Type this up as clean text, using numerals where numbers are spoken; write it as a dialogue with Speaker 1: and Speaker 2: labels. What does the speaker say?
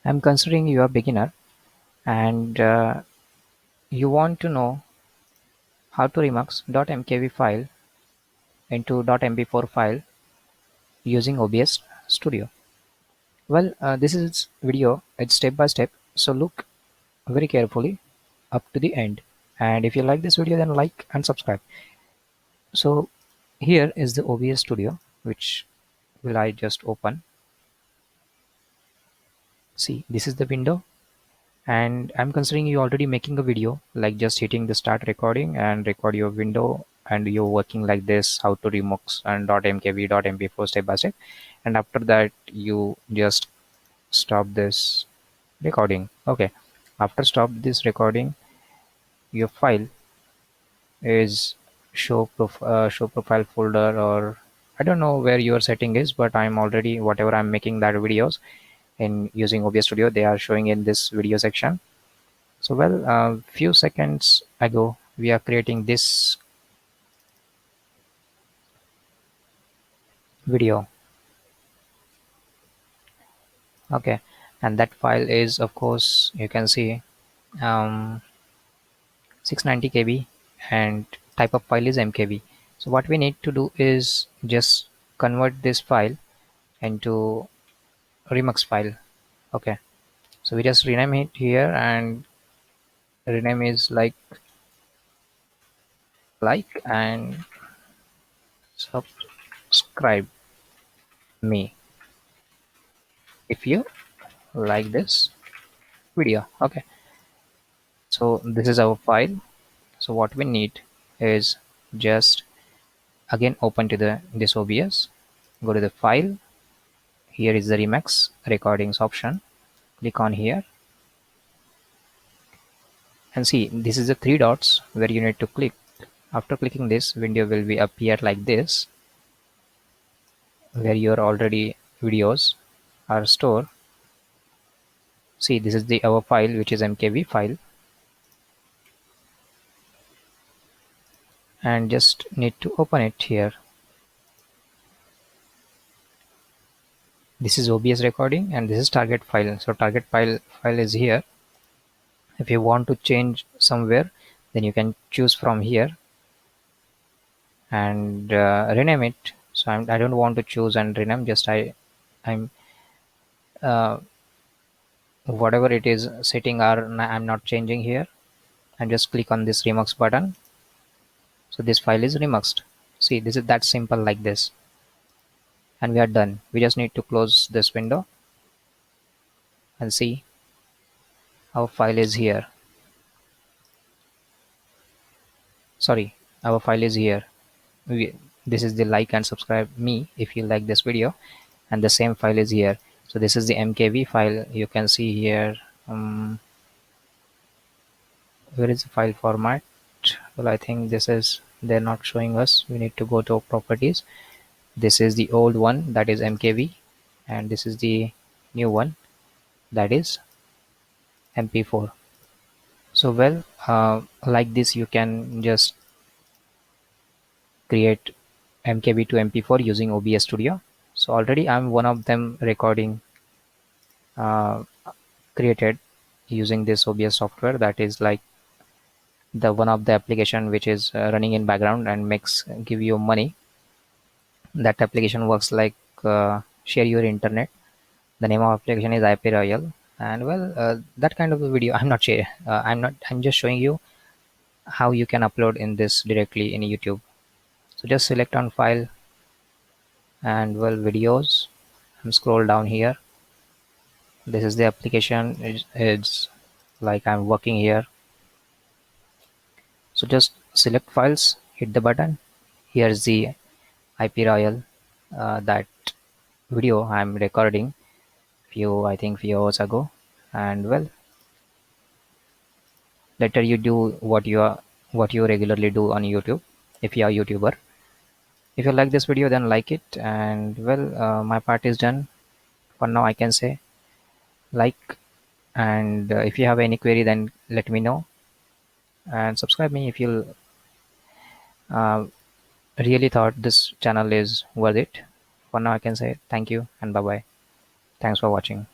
Speaker 1: I'm considering you are a beginner and you want to know how to remux .mkv file into .mp4 file using OBS Studio. Well, this is video. It's step by step. So look very carefully up to the end. And if you like this video, then like and subscribe. So here is the OBS Studio, which will I just open. See, this is the window. And I'm considering you already making a video, like just hitting the start recording and record your window, and you're working like this, how to remux and .mkv .mp4 step by step. And after that you just stop this recording. Okay, after stop this recording, your file is show profile folder, or I don't know where your setting is, but I'm already whatever I'm making that videos in using OBS Studio, they are showing in this video section. So well, few seconds ago we are creating this video. Okay, and that file is, of course, you can see 690 KB, and type of file is MKV. So what we need to do is just convert this file into Remux file. Okay, so we just rename it here, and rename is like and subscribe me if you like this video. Okay, so this is our file. So what we need is just again open to the this OBS, go to the file. Here is the Remix recordings option. Click on here and see, this is the three dots where you need to click. After clicking this, window will be appear like this, where your already videos are stored. See, this is the our file, which is MKV file, and just need to open it here. This is OBS recording and this is target file. So target file is here. If you want to change somewhere, then you can choose from here and rename it. So I don't want to choose and rename, just I'm uh, whatever it is setting are I'm not changing here, and just click on this remux button. So this file is remuxed. See, this is that simple like this, and we are done. We just need to close this window and see our file is here. Sorry, our file is here. This is the like and subscribe me if you like this video, and the same file is here. So this is the MKV file. You can see here. Where is the file format? Well, I think this is, they're not showing us. We need to go to properties. This is the old one, that is MKV, and this is the new one, that is MP4. So well, like this you can just create MKV to MP4 using OBS Studio. So already I'm one of them recording uh, created using this OBS software, that is like the one of the application which is running in background and makes give you money. That application works like share your internet. The name of application is IP Royal, and well, that kind of a video I'm not share. I'm just showing you how you can upload in this directly in YouTube. So just select on file and well, videos, and scroll down here. This is the application. It's like I'm working here. So just select files, hit the button. Here's the IP Royal, that video I'm recording few hours ago. And well, later you do what you regularly do on YouTube if you are a YouTuber. If you like this video, then like it, and well, my part is done for now, I can say. Like, and if you have any query, then let me know, and subscribe me if you uh, really thought this channel is worth it. For now, I can say thank you and bye bye. Thanks for watching.